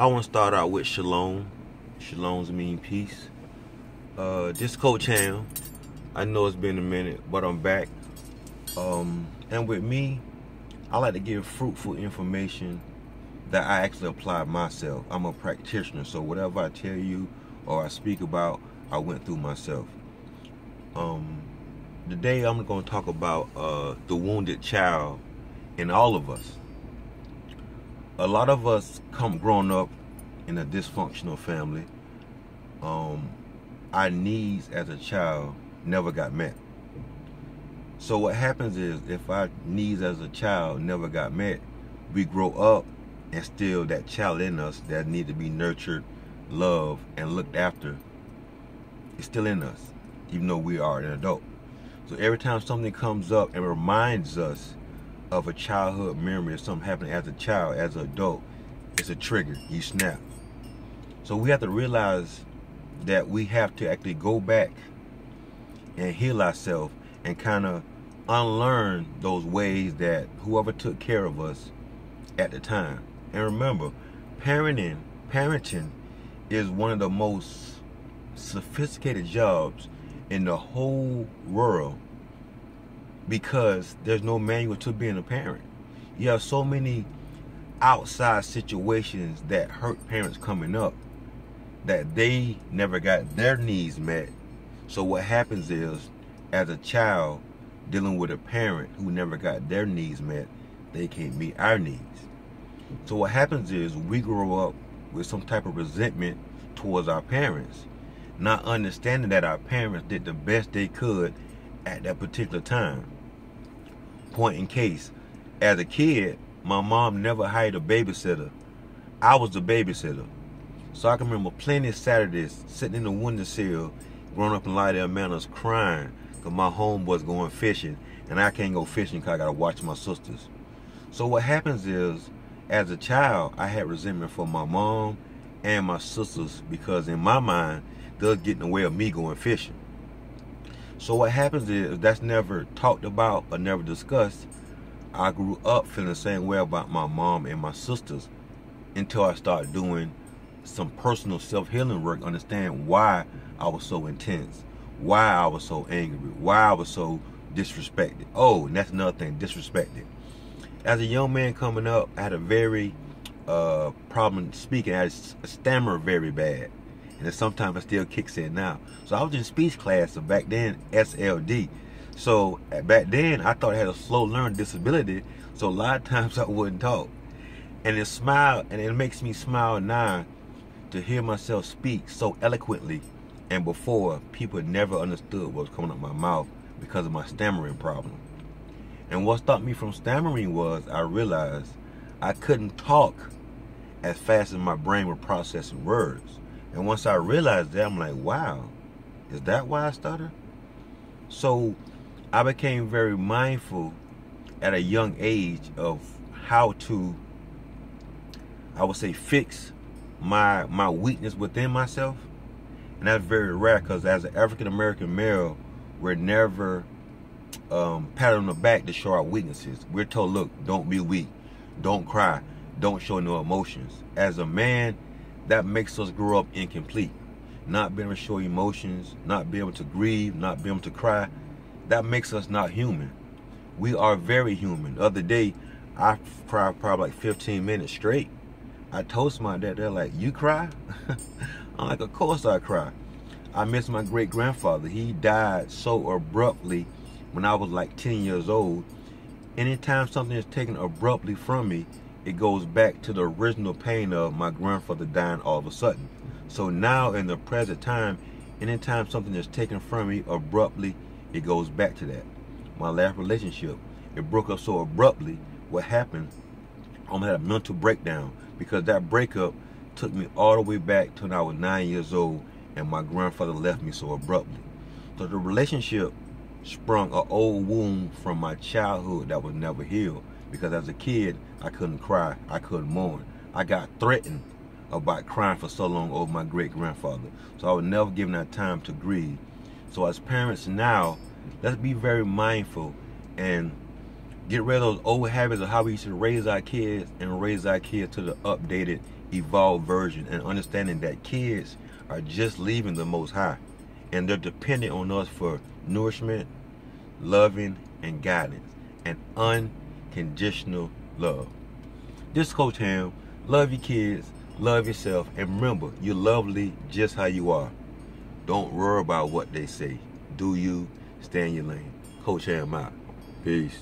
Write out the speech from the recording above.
I want to start out with shalom. Shalom's mean peace. This Coach Hamm. I know it's been a minute, but I'm back. And with me, I like to give fruitful information that I actually apply myself. I'm a practitioner, so whatever I tell you or I speak about, I went through myself. Today I'm going to talk about the wounded child in all of us. A lot of us grown up in a dysfunctional family. Our needs as a child never got met. So what happens is, if our needs as a child never got met, we grow up and still that child in us that need to be nurtured, loved, and looked after is still in us, even though we are an adult. So every time something comes up and reminds us of a childhood memory of something happening as a child, as an adult, it's a trigger. You snap. So we have to realize that we have to actually go back and heal ourselves and kind of unlearn those ways that whoever took care of us at the time. And remember, parenting is one of the most sophisticated jobs in the whole world, because there's no manual to being a parent. You have so many outside situations that hurt parents coming up that they never got their needs met. So what happens is, as a child dealing with a parent who never got their needs met, they can't meet our needs. So what happens is, we grow up with some type of resentment towards our parents, not understanding that our parents did the best they could at that particular time. Point in case, as a kid, my mom never hired a babysitter. I was the babysitter. So I can remember plenty of Saturdays sitting in the windowsill, growing up in Lauderdale Manors, crying because my homeboy's going fishing and I can't go fishing because I got to watch my sisters. So what happens is, as a child, I had resentment for my mom and my sisters, because in my mind, they'll get in the way of me going fishing. So what happens is, that's never talked about or never discussed. I grew up feeling the same way about my mom and my sisters until I started doing some personal self-healing work, understand why I was so intense, why I was so angry, why I was so disrespected. Oh, and that's another thing, disrespected. As a young man coming up, I had a very problem speaking. I stammer very bad. And sometimes it still kicks in now. So I was in speech class, so back then, SLD. So back then, I thought I had a slow learning disability, so a lot of times I wouldn't talk. And it makes me smile now to hear myself speak so eloquently. And before, people never understood what was coming out of my mouth because of my stammering problem. And what stopped me from stammering was, I realized I couldn't talk as fast as my brain was processing words. And once I realized that, I'm like, wow, is that why I stutter? So I became very mindful at a young age of how to, I would say, fix my weakness within myself. And that's very rare, because as an African-American male, we're never patted on the back to show our weaknesses. We're told, look, don't be weak, don't cry, don't show no emotions. As a man, that makes us grow up incomplete. Not being able to show emotions, not being able to grieve, not being able to cry, that makes us not human. We are very human. The other day, I cried probably like 15 minutes straight. I told somebody that, they're like, you cry? I'm like, of course I cry. I miss my great-grandfather. He died so abruptly when I was like 10 years old. Anytime something is taken abruptly from me, it goes back to the original pain of my grandfather dying all of a sudden. So now, in the present time, anytime something is taken from me abruptly, it goes back to that. My last relationship, it broke up so abruptly. What happened, I almost had a mental breakdown, because that breakup took me all the way back to when I was 9 years old and my grandfather left me so abruptly. So the relationship sprung an old wound from my childhood that was never healed. Because as a kid, I couldn't cry, I couldn't mourn. I got threatened about crying for so long over my great-grandfather. So I was never given that time to grieve. So as parents now, let's be very mindful and Get rid of those old habits of how we used to raise our kids and raise our kids to the updated, evolved version, and understanding that kids are just leaving the Most High and they're dependent on us for nourishment, loving, and guidance, and unconditional love. This is Coach Hamm. Love your kids, love yourself, and remember, you're lovely just how you are. Don't worry about what they say. Do you, stay in your lane. Coach Hamm out. Peace.